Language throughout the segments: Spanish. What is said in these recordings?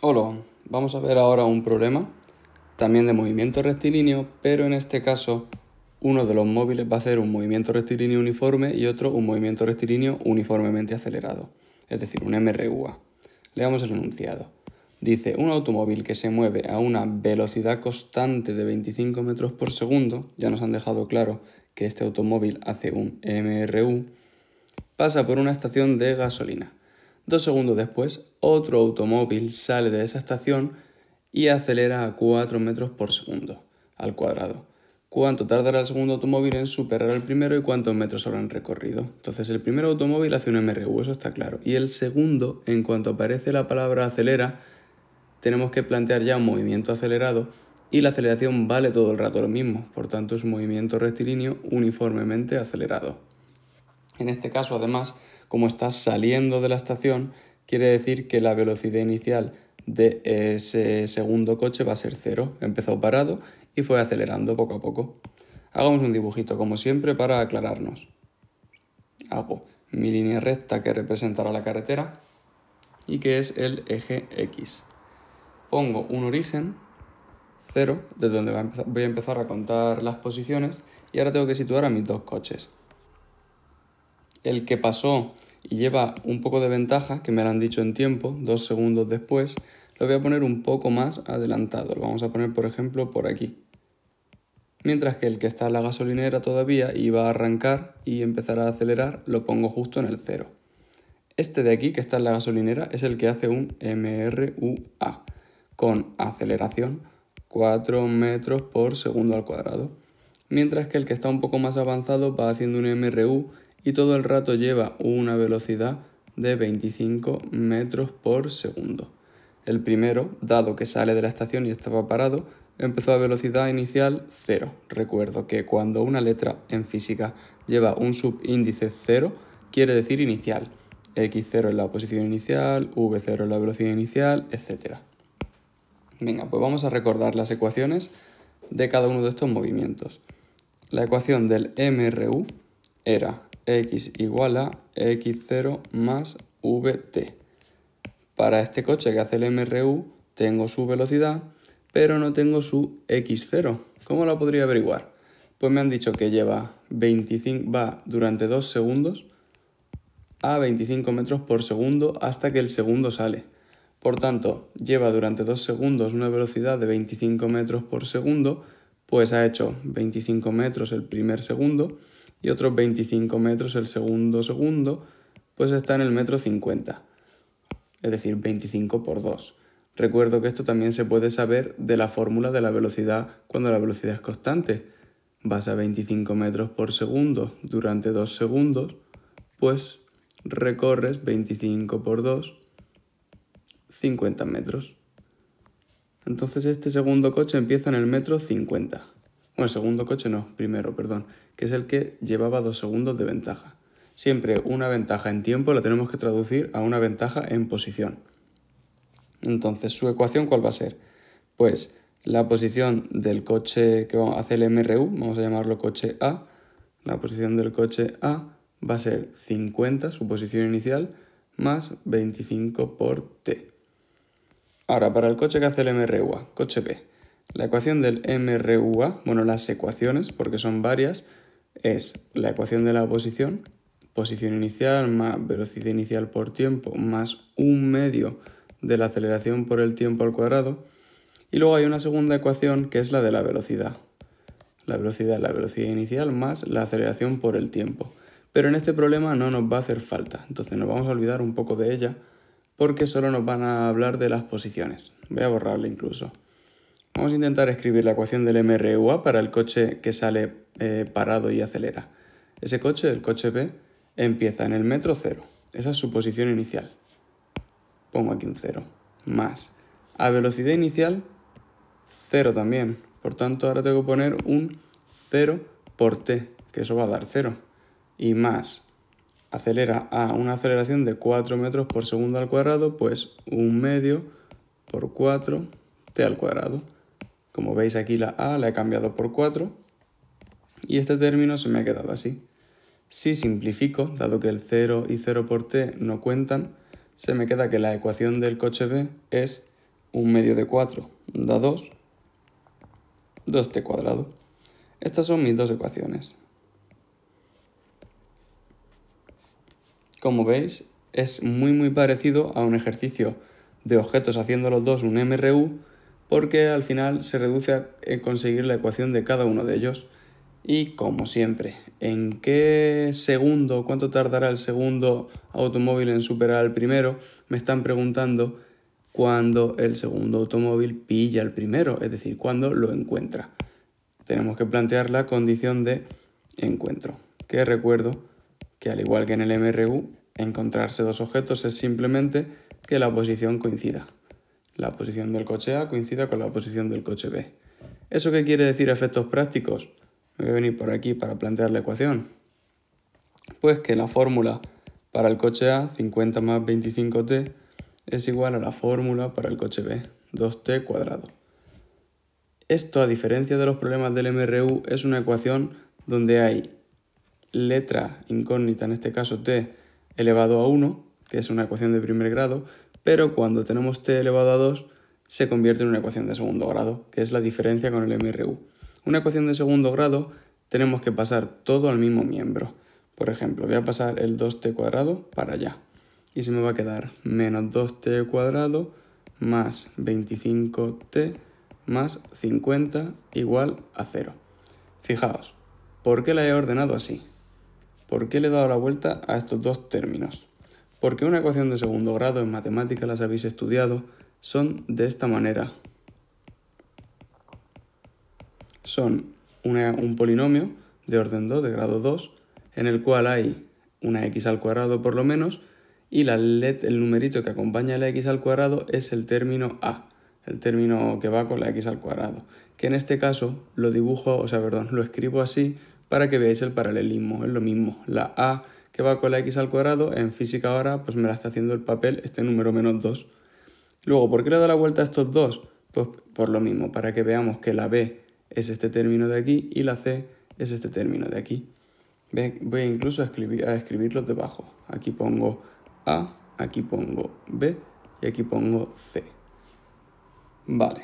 Hola, vamos a ver ahora un problema también de movimiento rectilíneo, pero en este caso uno de los móviles va a hacer un movimiento rectilíneo uniforme y otro un movimiento rectilíneo uniformemente acelerado, es decir, un MRUA. Leamos el enunciado. Dice, un automóvil que se mueve a una velocidad constante de 25 metros por segundo, ya nos han dejado claro que este automóvil hace un MRU, pasa por una estación de gasolina. 2 segundos después, otro automóvil sale de esa estación y acelera a 4 metros por segundo al cuadrado. ¿Cuánto tardará el segundo automóvil en superar al primero y cuántos metros habrán recorrido? Entonces el primer automóvil hace un MRU, eso está claro. Y el segundo, en cuanto aparece la palabra acelera, tenemos que plantear ya un movimiento acelerado y la aceleración vale todo el rato lo mismo. Por tanto es un movimiento rectilíneo uniformemente acelerado. En este caso, además, como está saliendo de la estación, quiere decir que la velocidad inicial de ese segundo coche va a ser 0. Empezó parado y fue acelerando poco a poco. Hagamos un dibujito como siempre para aclararnos. Hago mi línea recta que representará la carretera y que es el eje X. Pongo un origen, 0, desde donde voy a empezar a contar las posiciones, y ahora tengo que situar a mis dos coches. El que pasó y lleva un poco de ventaja, que me lo han dicho en tiempo, 2 segundos después, lo voy a poner un poco más adelantado. Lo vamos a poner, por ejemplo, por aquí. Mientras que el que está en la gasolinera todavía iba a arrancar y empezar a acelerar, lo pongo justo en el 0. Este de aquí, que está en la gasolinera, es el que hace un MRUA, con aceleración 4 metros por segundo al cuadrado. Mientras que el que está un poco más avanzado va haciendo un MRU y todo el rato lleva una velocidad de 25 metros por segundo. El primero, dado que sale de la estación y estaba parado, empezó a velocidad inicial 0. Recuerdo que cuando una letra en física lleva un subíndice 0, quiere decir inicial. X0 es la posición inicial, V0 es la velocidad inicial, etc. Venga, pues vamos a recordar las ecuaciones de cada uno de estos movimientos. La ecuación del MRU era X igual a X0 más VT. Para este coche que hace el MRU tengo su velocidad, pero no tengo su X0. ¿Cómo lo podría averiguar? Pues me han dicho que va durante 2 segundos a 25 metros por segundo hasta que el segundo sale. Por tanto, lleva durante 2 segundos una velocidad de 25 metros por segundo, pues ha hecho 25 metros el primer segundo y otros 25 metros el segundo, pues está en el metro 50, es decir, 25 por 2. Recuerdo que esto también se puede saber de la fórmula de la velocidad cuando la velocidad es constante. Vas a 25 metros por segundo durante 2 segundos, pues recorres 25 por 2, 50 metros. Entonces este segundo coche empieza en el metro 50. Bueno, el segundo coche no, primero, perdón, que es el que llevaba 2 segundos de ventaja. Siempre una ventaja en tiempo la tenemos que traducir a una ventaja en posición. Entonces, ¿su ecuación cuál va a ser? Pues la posición del coche que hace el MRU, vamos a llamarlo coche A, la posición del coche A va a ser 50, su posición inicial, más 25 por T. Ahora, para el coche que hace el MRUA, coche B, la ecuación del MRUA, bueno, las ecuaciones, porque son varias, es la ecuación de la posición inicial más velocidad inicial por tiempo, más 1/2 de la aceleración por el tiempo al cuadrado. Y luego hay una segunda ecuación que es la de la velocidad. La velocidad es la velocidad inicial más la aceleración por el tiempo. Pero en este problema no nos va a hacer falta, entonces nos vamos a olvidar un poco de ella porque solo nos van a hablar de las posiciones. Voy a borrarla incluso. Vamos a intentar escribir la ecuación del MRUA para el coche que sale parado y acelera. Ese coche, el coche B, empieza en el metro 0. Esa es su posición inicial. Pongo aquí un 0. Más. A velocidad inicial, 0 también. Por tanto, ahora tengo que poner un 0 por T, que eso va a dar 0. Y más. Acelera a una aceleración de 4 metros por segundo al cuadrado, pues 1/2 por 4 T al cuadrado. Como veis aquí la A la he cambiado por 4 y este término se me ha quedado así. Si simplifico, dado que el 0 y 0 por T no cuentan, se me queda que la ecuación del coche B es 1 medio de 4 da 2, 2t cuadrado. Estas son mis dos ecuaciones. Como veis, es muy parecido a un ejercicio de objetos haciendo los dos un MRU, porque al final se reduce a conseguir la ecuación de cada uno de ellos. Y como siempre, ¿en qué segundo, cuánto tardará el segundo automóvil en superar al primero? Me están preguntando cuando el segundo automóvil pilla al primero, es decir, cuando lo encuentra. Tenemos que plantear la condición de encuentro, que recuerdo que al igual que en el MRU, encontrarse dos objetos es simplemente que la posición coincida. La posición del coche A coincida con la posición del coche B. ¿Eso qué quiere decir a efectos prácticos? Me voy a venir por aquí para plantear la ecuación. Pues que la fórmula para el coche A, 50 más 25t, es igual a la fórmula para el coche B, 2t cuadrado. Esto, a diferencia de los problemas del MRU, es una ecuación donde hay letra incógnita, en este caso t elevado a 1, que es una ecuación de primer grado, pero cuando tenemos t elevado a 2, se convierte en una ecuación de segundo grado, que es la diferencia con el MRU. Una ecuación de segundo grado tenemos que pasar todo al mismo miembro. Por ejemplo, voy a pasar el 2t cuadrado para allá. Y se me va a quedar menos 2t cuadrado más 25t más 50 igual a 0. Fijaos, ¿por qué la he ordenado así? ¿Por qué le he dado la vuelta a estos dos términos? Porque una ecuación de segundo grado en matemáticas, las habéis estudiado, son de esta manera. Son un polinomio de orden 2, de grado 2, en el cual hay una x al cuadrado por lo menos, y el numerito que acompaña a la x al cuadrado es el término a, el término que va con la x al cuadrado, que en este caso lo lo escribo así para que veáis el paralelismo, es lo mismo, la a que va con la x al cuadrado, en física ahora pues me la está haciendo el papel este número menos 2. Luego, ¿por qué le doy la vuelta a estos dos? Pues por lo mismo, para que veamos que la b es este término de aquí y la c es este término de aquí. Voy incluso a escribirlos debajo. Aquí pongo A, aquí pongo B y aquí pongo C. Vale.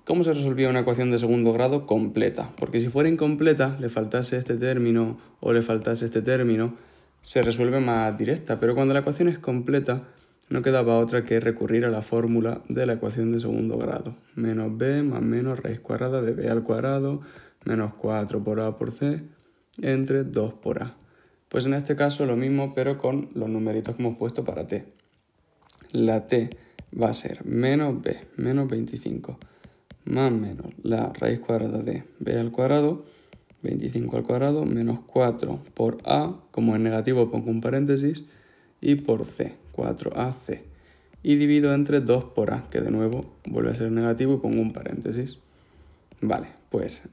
¿Cómo se resolvía una ecuación de segundo grado completa? Porque si fuera incompleta, le faltase este término o le faltase este término, se resuelve más directa. Pero cuando la ecuación es completa, no quedaba otra que recurrir a la fórmula de la ecuación de segundo grado. Menos b más menos raíz cuadrada de b al cuadrado menos 4 por a por c entre 2 por a. Pues en este caso lo mismo, pero con los numeritos que hemos puesto para t. La t va a ser menos b, menos 25, más menos la raíz cuadrada de b al cuadrado, 25 al cuadrado, menos 4 por a, como es negativo pongo un paréntesis, y por c, 4ac. Y divido entre 2 por a, que de nuevo vuelve a ser negativo y pongo un paréntesis. Vale, pues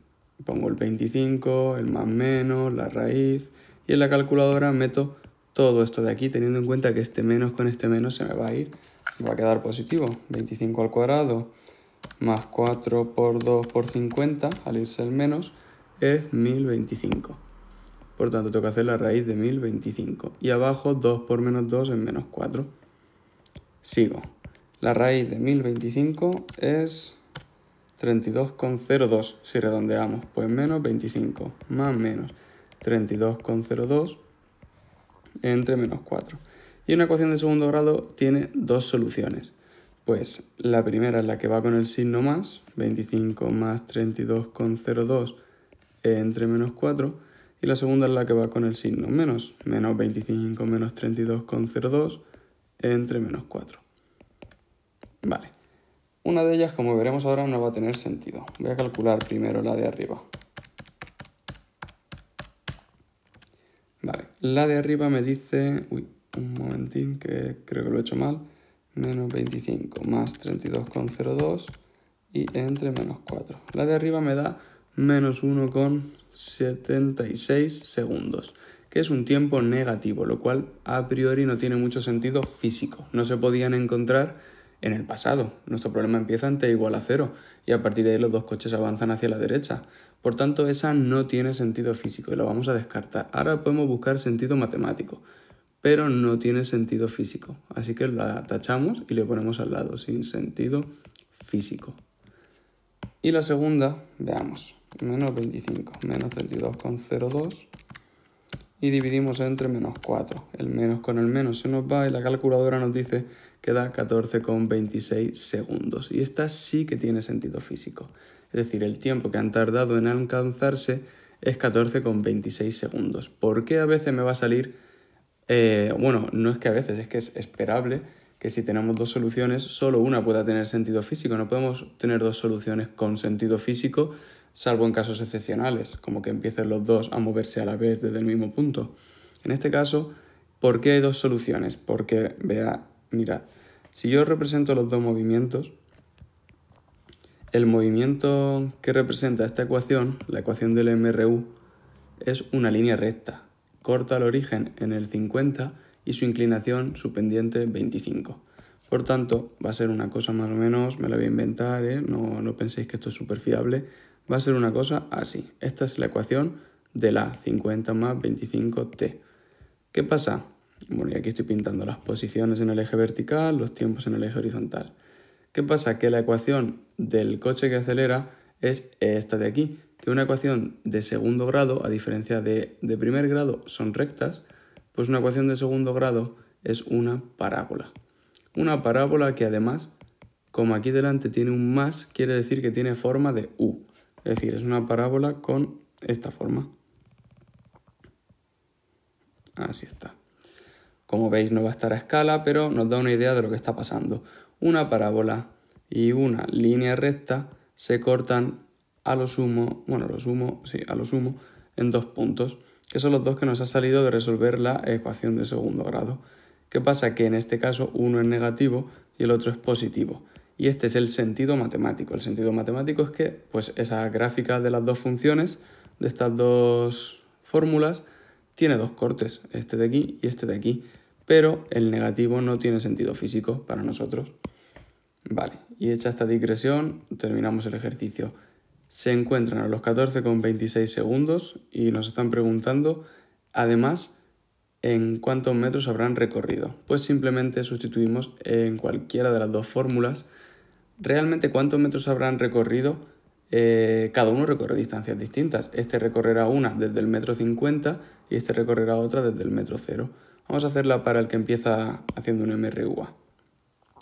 pongo el 25, el más menos, la raíz, y en la calculadora meto todo esto de aquí, teniendo en cuenta que este menos con este menos se me va a ir, va a quedar positivo. 25 al cuadrado más 4 por 2 por 50, al irse el menos, es 1025. Por tanto, tengo que hacer la raíz de 1025. Y abajo 2 por menos 2 es menos 4. Sigo. La raíz de 1025 es 32,02 si redondeamos. Pues menos 25 más menos 32,02 entre menos 4. Y una ecuación de segundo grado tiene dos soluciones. Pues la primera es la que va con el signo más, 25 más 32,02 entre menos 4. Y la segunda es la que va con el signo menos, menos 25 menos 32,02 entre menos 4. Vale. Una de ellas, como veremos ahora, no va a tener sentido. Voy a calcular primero la de arriba. Vale, la de arriba me dice... un momentín, que creo que lo he hecho mal. Menos 25 más 32,02 y entre menos 4. La de arriba me da menos 1,76 segundos, que es un tiempo negativo, lo cual a priori no tiene mucho sentido físico. No se podían encontrar en el pasado. Nuestro problema empieza en t igual a 0 y a partir de ahí los dos coches avanzan hacia la derecha. Por tanto, esa no tiene sentido físico y la vamos a descartar. Ahora podemos buscar sentido matemático, pero no tiene sentido físico. Así que la tachamos y le ponemos al lado, sin sentido físico. Y la segunda, veamos, menos 25, menos 32,02 y dividimos entre menos 4. El menos con el menos se nos va y la calculadora nos dice que da 14,26 segundos. Y esta sí que tiene sentido físico. Es decir, el tiempo que han tardado en alcanzarse es 14,26 segundos. ¿Por qué a veces me va a salir? Bueno, no es que a veces, es que es esperable que si tenemos dos soluciones, solo una pueda tener sentido físico. No podemos tener dos soluciones con sentido físico, salvo en casos excepcionales, como que empiecen los dos a moverse a la vez desde el mismo punto. En este caso, ¿por qué hay dos soluciones? Porque, mirad, si yo represento los dos movimientos, el movimiento que representa esta ecuación, la ecuación del MRU, es una línea recta. Corta el origen en el 50 y su inclinación, su pendiente, 25. Por tanto, va a ser una cosa más o menos, me la voy a inventar, no penséis que esto es súper fiable, va a ser una cosa así. Esta es la ecuación de la 50 más 25t. ¿Qué pasa? Bueno, y aquí estoy pintando las posiciones en el eje vertical, los tiempos en el eje horizontal. ¿Qué pasa? Que la ecuación del coche que acelera es esta de aquí, que una ecuación de segundo grado, a diferencia de primer grado, son rectas, pues una ecuación de segundo grado es una parábola. Una parábola que además, como aquí delante tiene un más, quiere decir que tiene forma de U. Es decir, es una parábola con esta forma. Así está. Como veis no va a estar a escala, pero nos da una idea de lo que está pasando. Una parábola y una línea recta se cortan a lo sumo, en dos puntos, que son los dos que nos ha salido de resolver la ecuación de segundo grado. ¿Qué pasa? Que en este caso uno es negativo y el otro es positivo. Y este es el sentido matemático. El sentido matemático es que pues, esa gráfica de las dos funciones, de estas dos fórmulas, tiene dos cortes, este de aquí y este de aquí, pero el negativo no tiene sentido físico para nosotros. Vale, y hecha esta digresión, terminamos el ejercicio. Se encuentran a los 14,26 segundos y nos están preguntando, además, ¿en cuántos metros habrán recorrido? Pues simplemente sustituimos en cualquiera de las dos fórmulas. ¿Realmente cuántos metros habrán recorrido? Cada uno recorre distancias distintas. Este recorrerá una desde el metro 50 y este recorrerá otra desde el metro 0. Vamos a hacerla para el que empieza haciendo un MRUA.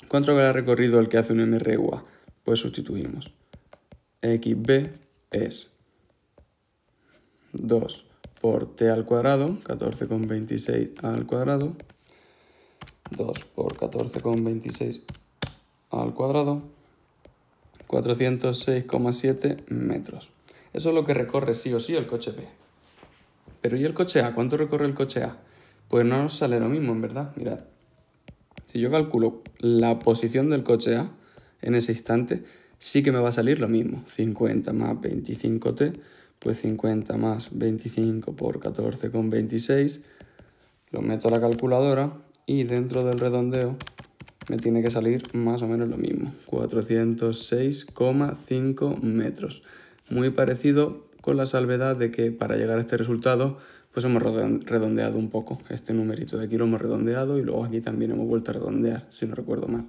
¿Cuánto habrá recorrido el que hace un MRUA? Pues sustituimos. XB es 2 por t al cuadrado, 14,26 al cuadrado, 2 por 14,26 al cuadrado, 406,7 metros. Eso es lo que recorre sí o sí el coche B. Pero ¿y el coche A? ¿Cuánto recorre el coche A? Pues no nos sale lo mismo, en verdad. Mirad, si yo calculo la posición del coche A en ese instante, sí que me va a salir lo mismo. 50 más 25t, pues 50 más 25 por 14,26, lo meto a la calculadora y dentro del redondeo me tiene que salir más o menos lo mismo, 406,5 metros. Muy parecido con la salvedad de que para llegar a este resultado pues hemos redondeado un poco. Este numerito de aquí lo hemos redondeado y luego aquí también hemos vuelto a redondear, si no recuerdo mal.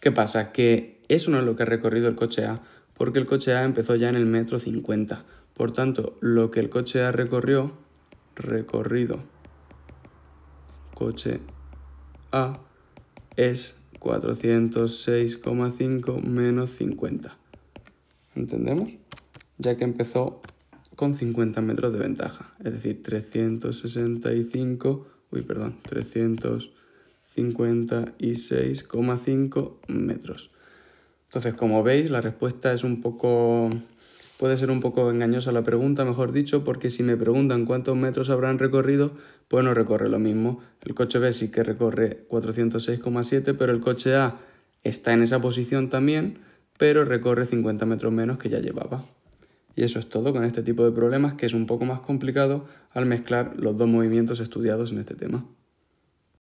¿Qué pasa? Que eso no es lo que ha recorrido el coche A, porque el coche A empezó ya en el metro 50. Por tanto, lo que el coche A recorrido, coche A, es 406,5 menos 50. ¿Entendemos? Ya que empezó con 50 metros de ventaja, es decir, 356,5 metros. Entonces, como veis, la respuesta es puede ser un poco engañosa la pregunta, mejor dicho, porque si me preguntan cuántos metros habrán recorrido, pues no recorre lo mismo. El coche B sí que recorre 406,7, pero el coche A está en esa posición también, pero recorre 50 metros menos que ya llevaba. Y eso es todo con este tipo de problemas, que es un poco más complicado al mezclar los dos movimientos estudiados en este tema.